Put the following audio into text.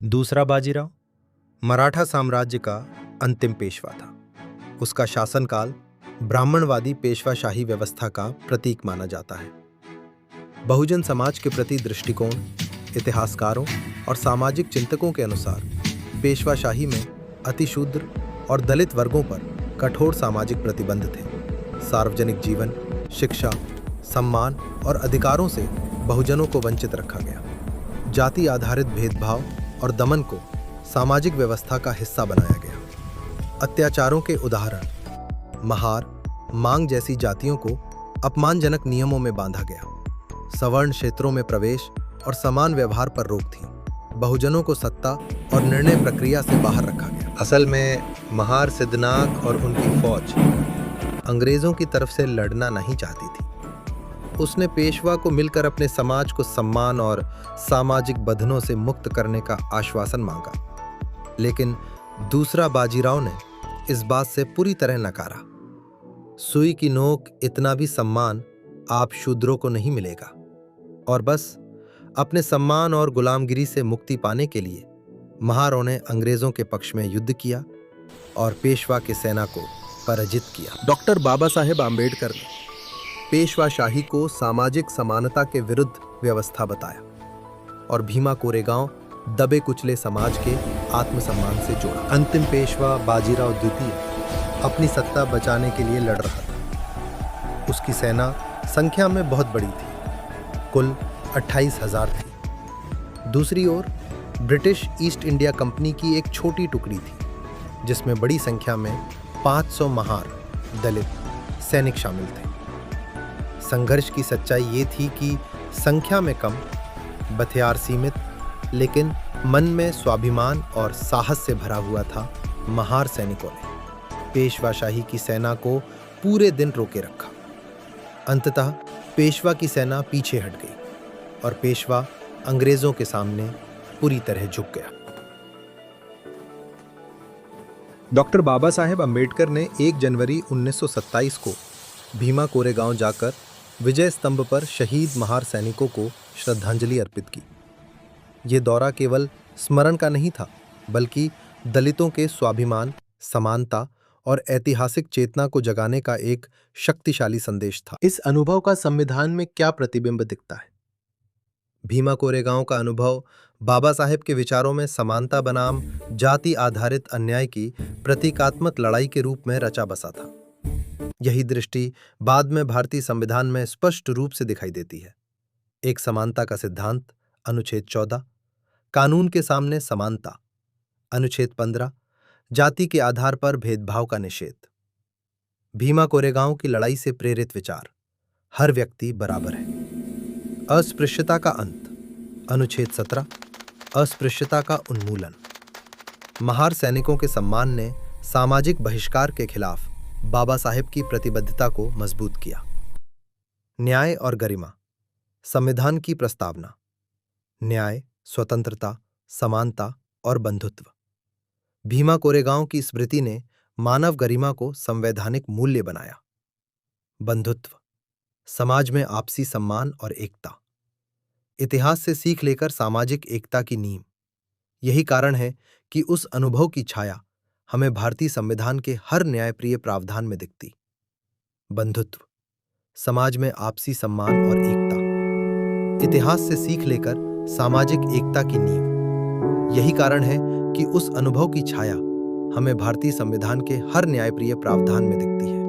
दूसरा बाजीराव मराठा साम्राज्य का अंतिम पेशवा था। उसका शासनकाल ब्राह्मणवादी पेशवाशाही व्यवस्था का प्रतीक माना जाता है। बहुजन समाज के प्रति दृष्टिकोण, इतिहासकारों और सामाजिक चिंतकों के अनुसार पेशवाशाही में अतिशूद्र और दलित वर्गों पर कठोर सामाजिक प्रतिबंध थे। सार्वजनिक जीवन, शिक्षा, सम्मान और अधिकारों से बहुजनों को वंचित रखा गया। जाति आधारित भेदभाव और दमन को सामाजिक व्यवस्था का हिस्सा बनाया गया। अत्याचारों के उदाहरण: महार, मांग जैसी जातियों को अपमानजनक नियमों में बांधा गया। सवर्ण क्षेत्रों में प्रवेश और समान व्यवहार पर रोक थी। बहुजनों को सत्ता और निर्णय प्रक्रिया से बाहर रखा गया। असल में महार सिद्धनाथ और उनकी फौज अंग्रेजों की तरफ से लड़ना नहीं चाहती थी। उसने पेशवा को मिलकर अपने समाज को सम्मान और सामाजिक बंधनों से मुक्त करने का आश्वासन मांगा, लेकिन दूसरा बाजीराव ने इस बात से पूरी तरह नकारा। सुई की नोक इतना भी सम्मान आप शूद्रों को नहीं मिलेगा। और बस अपने सम्मान और गुलामगिरी से मुक्ति पाने के लिए महारों ने अंग्रेजों के पक्ष में युद्ध किया और पेशवा की सेना को पराजित किया। डॉक्टर बाबा साहेब आंबेडकर ने पेशवाशाही को सामाजिक समानता के विरुद्ध व्यवस्था बताया और भीमा कोरेगांव दबे कुचले समाज के आत्मसम्मान से जोड़ा। अंतिम पेशवा बाजीराव द्वितीय अपनी सत्ता बचाने के लिए लड़ रहा था। उसकी सेना संख्या में बहुत बड़ी थी, कुल 28,000 थी। दूसरी ओर ब्रिटिश ईस्ट इंडिया कंपनी की एक छोटी टुकड़ी थी, जिसमें बड़ी संख्या में 500 महार दलित सैनिक शामिल थे। संघर्ष की सच्चाई ये थी कि संख्या में कम, हथियार सीमित, लेकिन मन में स्वाभिमान और साहस से भरा हुआ था महार सैनिकों ने पेशवाशाही की सेना को पूरे दिन रोके रखा। अंततः पेशवा की सेना पीछे हट गई और पेशवा अंग्रेजों के सामने पूरी तरह झुक गया। डॉक्टर बाबा साहेब अम्बेडकर ने 1 जनवरी 1927 को भीमा कोरेगांव जाकर विजय स्तंभ पर शहीद महार सैनिकों को श्रद्धांजलि अर्पित की। ये दौरा केवल स्मरण का नहीं था, बल्कि दलितों के स्वाभिमान, समानता और ऐतिहासिक चेतना को जगाने का एक शक्तिशाली संदेश था। इस अनुभव का संविधान में क्या प्रतिबिंब दिखता है? भीमा कोरेगांव का अनुभव बाबा साहेब के विचारों में समानता बनाम जाति आधारित अन्याय की प्रतीकात्मक लड़ाई के रूप में रचा बसा था। यही दृष्टि बाद में भारतीय संविधान में स्पष्ट रूप से दिखाई देती है। एक समानता का सिद्धांत, अनुच्छेद 14, कानून के सामने समानता, अनुच्छेद 15, जाति के आधार पर भेदभाव का निषेध। भीमा कोरेगांव की लड़ाई से प्रेरित विचार, हर व्यक्ति बराबर है। अस्पृश्यता का अंत, अनुच्छेद 17, अस्पृश्यता का उन्मूलन। महार सैनिकों के सम्मान ने सामाजिक बहिष्कार के खिलाफ बाबा साहेब की प्रतिबद्धता को मजबूत किया। न्याय और गरिमा, संविधान की प्रस्तावना, न्याय, स्वतंत्रता, समानता और बंधुत्व। भीमा कोरेगांव की स्मृति ने मानव गरिमा को संवैधानिक मूल्य बनाया। बंधुत्व, समाज में आपसी सम्मान और एकता। इतिहास से सीख लेकर सामाजिक एकता की नींव। यही कारण है कि उस अनुभव की छाया हमें भारतीय संविधान के हर न्यायप्रिय प्रावधान में दिखती। बंधुत्व, समाज में आपसी सम्मान और एकता। इतिहास से सीख लेकर सामाजिक एकता की नींव। यही कारण है कि उस अनुभव की छाया हमें भारतीय संविधान के हर न्यायप्रिय प्रावधान में दिखती है।